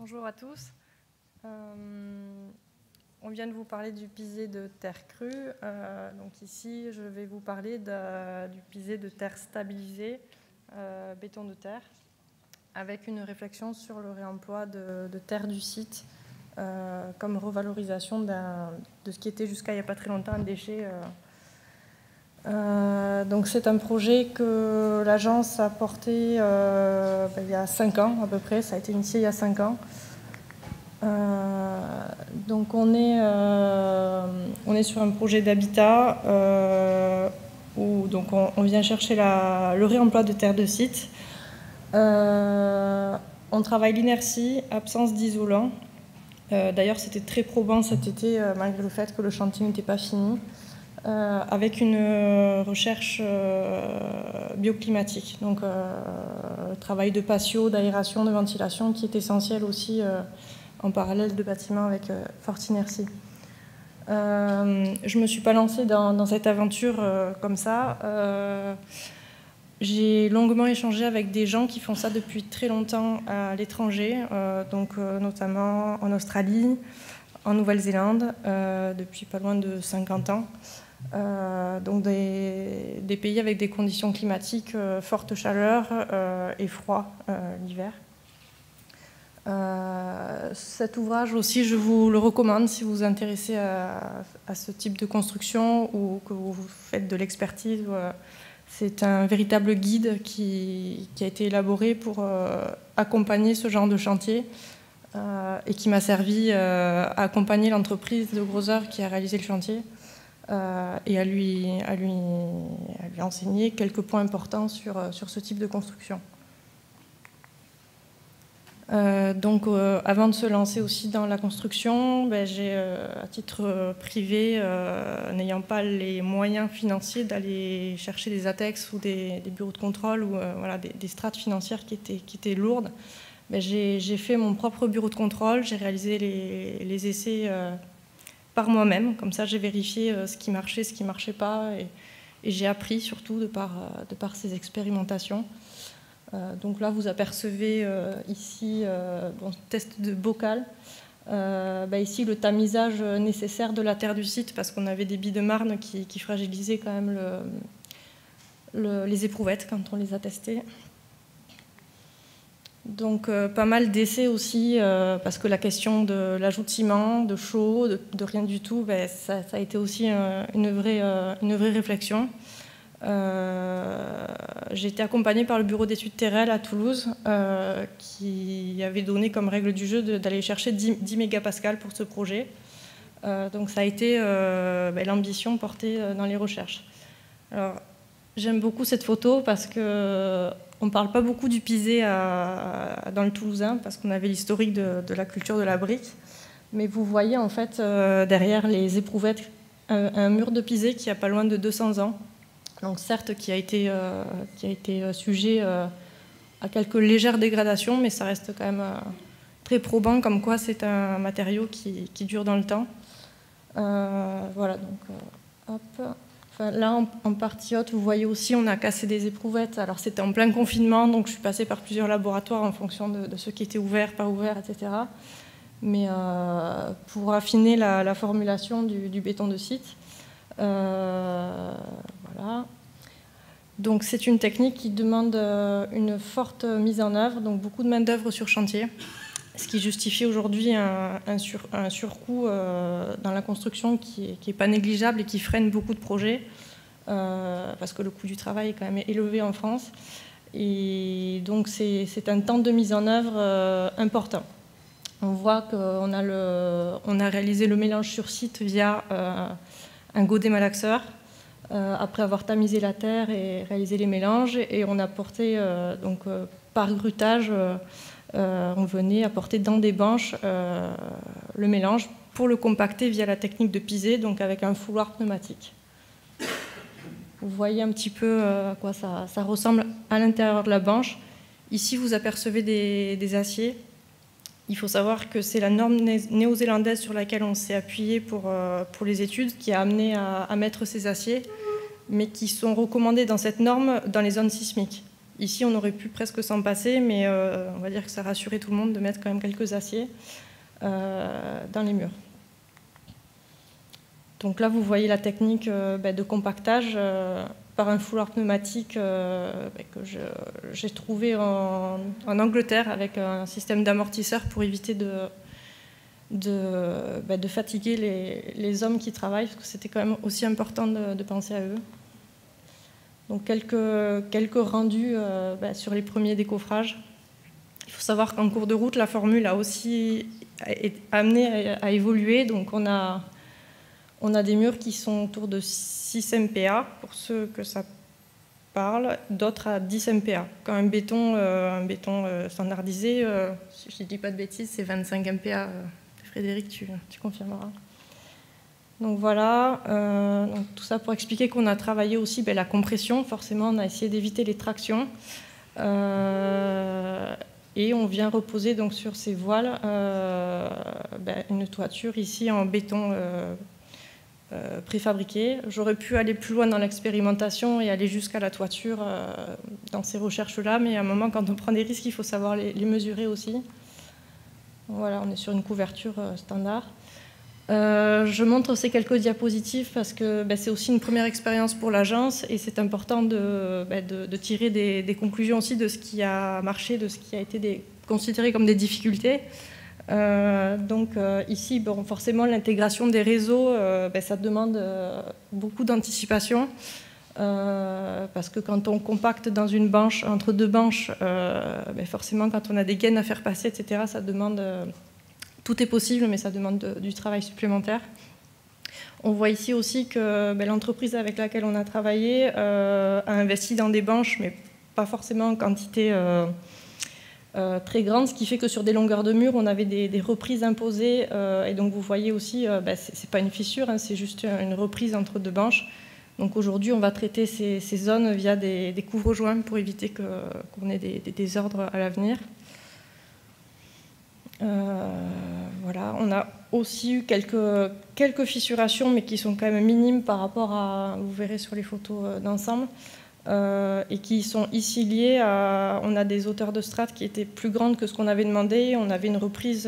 Bonjour à tous. On vient de vous parler du pisé de terre crue. Donc ici, je vais vous parler du pisé de terre stabilisée, béton de terre, avec une réflexion sur le réemploi de terre du site comme revalorisation de ce qui était jusqu'à il n'y a pas très longtemps un déchet. Donc c'est un projet que l'agence a porté il y a 5 ans à peu près, ça a été initié il y a 5 ans. Donc on est sur un projet d'habitat où donc on vient chercher le réemploi de terre de site. On travaille l'inertie, absence d'isolant. D'ailleurs c'était très probant cet été malgré le fait que le chantier n'était pas fini. Avec une recherche bioclimatique, donc travail de patio, d'aération, de ventilation qui est essentiel aussi en parallèle de bâtiments avec forte inertie. Je ne me suis pas lancée dans cette aventure comme ça. J'ai longuement échangé avec des gens qui font ça depuis très longtemps à l'étranger, notamment en Australie, en Nouvelle-Zélande, depuis pas loin de 50 ans. Donc des pays avec des conditions climatiques, forte chaleur et froid l'hiver. Cet ouvrage aussi, je vous le recommande si vous vous intéressez à ce type de construction ou que vous faites de l'expertise. C'est un véritable guide qui a été élaboré pour accompagner ce genre de chantier et qui m'a servi à accompagner l'entreprise de Grosser qui a réalisé le chantier. Et à lui enseigner quelques points importants sur ce type de construction. Avant de se lancer aussi dans la construction, j'ai, à titre privé, n'ayant pas les moyens financiers d'aller chercher des ATEX ou des bureaux de contrôle ou des strates financières qui étaient lourdes, j'ai fait mon propre bureau de contrôle, j'ai réalisé les essais par moi-même, comme ça j'ai vérifié ce qui marchait, ce qui ne marchait pas, et j'ai appris surtout de par ces expérimentations. Donc là vous apercevez ici test de bocal, ici le tamisage nécessaire de la terre du site parce qu'on avait des billes de marne qui fragilisaient quand même les éprouvettes quand on les a testées. Donc pas mal d'essais aussi, parce que la question de l'ajout de ciment, de chaux, de rien du tout, ça a été aussi une vraie réflexion. J'ai été accompagnée par le bureau d'études Terrel à Toulouse, qui avait donné comme règle du jeu d'aller chercher 10 mégapascales pour ce projet. Donc ça a été l'ambition portée dans les recherches. Alors, j'aime beaucoup cette photo parce que on ne parle pas beaucoup du pisé dans le Toulousain parce qu'on avait l'historique de la culture de la brique. Mais vous voyez en fait derrière les éprouvettes un mur de pisé qui a pas loin de 200 ans. Donc certes qui a été sujet à quelques légères dégradations, mais ça reste quand même très probant comme quoi c'est un matériau qui dure dans le temps. Voilà, donc hop. Enfin, là, en partie haute, vous voyez aussi, on a cassé des éprouvettes. Alors, c'était en plein confinement, donc je suis passée par plusieurs laboratoires en fonction de ceux qui étaient ouverts, pas ouverts, etc. Mais pour affiner la formulation du béton de site. Voilà. Donc, c'est une technique qui demande une forte mise en œuvre, donc beaucoup de main-d'œuvre sur chantier, ce qui justifie aujourd'hui un surcoût dans la construction qui n'est pas négligeable et qui freine beaucoup de projets, parce que le coût du travail est quand même élevé en France. Et donc c'est un temps de mise en œuvre important. On voit qu'on a réalisé le mélange sur site via un godet malaxeur, après avoir tamisé la terre et réalisé les mélanges, et on a porté par grutage. On venait apporter dans des banches le mélange pour le compacter via la technique de pisé, donc avec un fouloir pneumatique. Vous voyez un petit peu à quoi ça ressemble à l'intérieur de la banche. Ici, vous apercevez des aciers. Il faut savoir que c'est la norme néo-zélandaise sur laquelle on s'est appuyé pour les études qui a amené à mettre ces aciers, mais qui sont recommandés dans cette norme dans les zones sismiques. Ici, on aurait pu presque s'en passer, mais on va dire que ça rassurait tout le monde de mettre quand même quelques aciers dans les murs. Donc là, vous voyez la technique de compactage par un fouloir pneumatique que j'ai trouvé en Angleterre avec un système d'amortisseur pour éviter de fatiguer les hommes qui travaillent, parce que c'était quand même aussi important de penser à eux. Donc quelques rendus sur les premiers décoffrages. Il faut savoir qu'en cours de route, la formule a aussi été amenée à évoluer. Donc on a des murs qui sont autour de 6 MPa, pour ceux que ça parle, d'autres à 10 MPa. Quand un béton standardisé, si je ne dis pas de bêtises, c'est 25 MPa. Frédéric, tu confirmeras. Donc voilà, donc tout ça pour expliquer qu'on a travaillé aussi la compression. Forcément, on a essayé d'éviter les tractions. Et on vient reposer donc sur ces voiles une toiture ici en béton préfabriqué. J'aurais pu aller plus loin dans l'expérimentation et aller jusqu'à la toiture dans ces recherches-là, mais à un moment, quand on prend des risques, il faut savoir les mesurer aussi. Voilà, on est sur une couverture standard. Je montre ces quelques diapositives parce que c'est aussi une première expérience pour l'agence et c'est important de tirer des conclusions aussi de ce qui a marché, de ce qui a été considéré comme des difficultés. Ici, forcément, l'intégration des réseaux, ça demande beaucoup d'anticipation parce que quand on compacte dans une banche, entre deux banches, forcément, quand on a des gaines à faire passer, etc., ça demande... Tout est possible, mais ça demande du travail supplémentaire. On voit ici aussi que l'entreprise avec laquelle on a travaillé a investi dans des banches, mais pas forcément en quantité très grande, ce qui fait que sur des longueurs de mur, on avait des reprises imposées. Et donc vous voyez aussi, c'est pas une fissure, hein, c'est juste une reprise entre deux banches. Donc aujourd'hui, on va traiter ces zones via des couvre-joints pour éviter qu'on ait des désordres à l'avenir. Voilà, on a aussi eu quelques fissurations, mais qui sont quand même minimes par rapport à, vous verrez sur les photos d'ensemble, et qui sont ici liées à, on a des hauteurs de strates qui étaient plus grandes que ce qu'on avait demandé. On avait une reprise,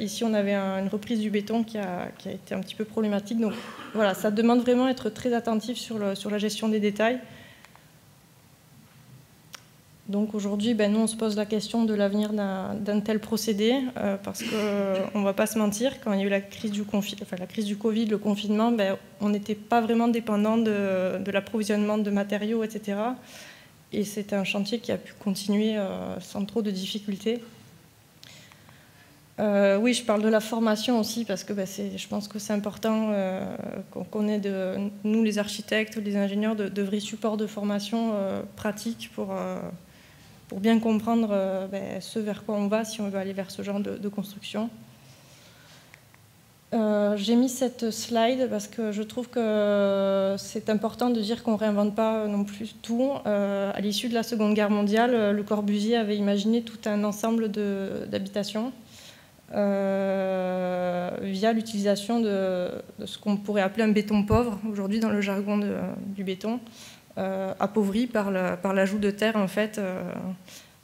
ici on avait une reprise du béton qui a été un petit peu problématique. Donc voilà, ça demande vraiment d'être très attentif sur la gestion des détails. Donc aujourd'hui, nous, on se pose la question de l'avenir d'un tel procédé, parce qu'on ne va pas se mentir, quand il y a eu la crise du Covid, le confinement, on n'était pas vraiment dépendant de l'approvisionnement de matériaux, etc. Et c'est un chantier qui a pu continuer sans trop de difficultés. Oui, je parle de la formation aussi, parce que je pense que c'est important qu'on ait, nous les architectes, les ingénieurs, de vrais supports de formation pratiques pour bien comprendre ce vers quoi on va si on veut aller vers ce genre de construction. J'ai mis cette slide parce que je trouve que c'est important de dire qu'on ne réinvente pas non plus tout. À l'issue de la Seconde Guerre mondiale, Le Corbusier avait imaginé tout un ensemble d'habitations via l'utilisation de ce qu'on pourrait appeler un béton pauvre, aujourd'hui dans le jargon du béton. Appauvri par l'ajout de terre en fait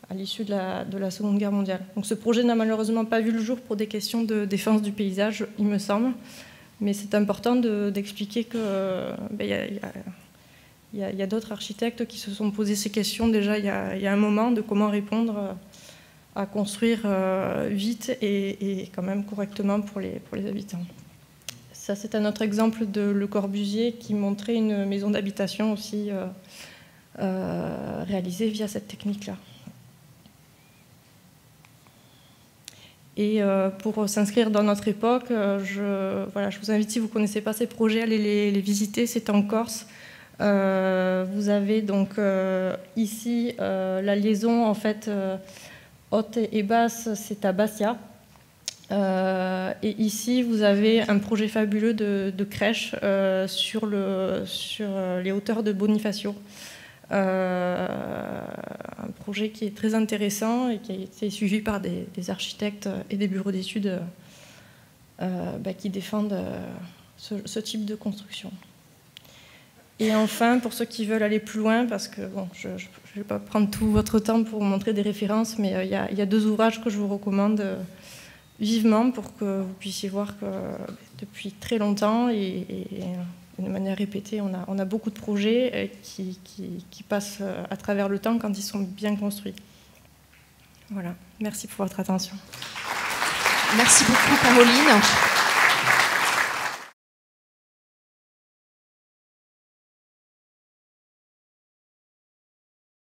à l'issue de la Seconde Guerre mondiale. Donc ce projet n'a malheureusement pas vu le jour pour des questions de défense du paysage, il me semble, mais c'est important d'expliquer qu'il y a d'autres architectes qui se sont posés ces questions déjà il y a un moment de comment répondre à construire vite et quand même correctement pour les habitants. Ça, c'est un autre exemple de Le Corbusier qui montrait une maison d'habitation aussi réalisée via cette technique-là. Et pour s'inscrire dans notre époque, je vous invite, si vous ne connaissez pas ces projets, à aller les visiter. C'est en Corse. Vous avez donc ici la liaison en fait haute et basse, c'est à Bastia. Et ici, vous avez un projet fabuleux de crèche sur les hauteurs de Bonifacio. Un projet qui est très intéressant et qui a été suivi par des architectes et des bureaux d'études qui défendent ce type de construction. Et enfin, pour ceux qui veulent aller plus loin, parce que bon, je ne vais pas prendre tout votre temps pour vous montrer des références, mais il y a 2 ouvrages que je vous recommande vivement pour que vous puissiez voir que depuis très longtemps et de manière répétée, on a beaucoup de projets qui passent à travers le temps quand ils sont bien construits. Voilà, merci pour votre attention. Merci beaucoup, Caroline.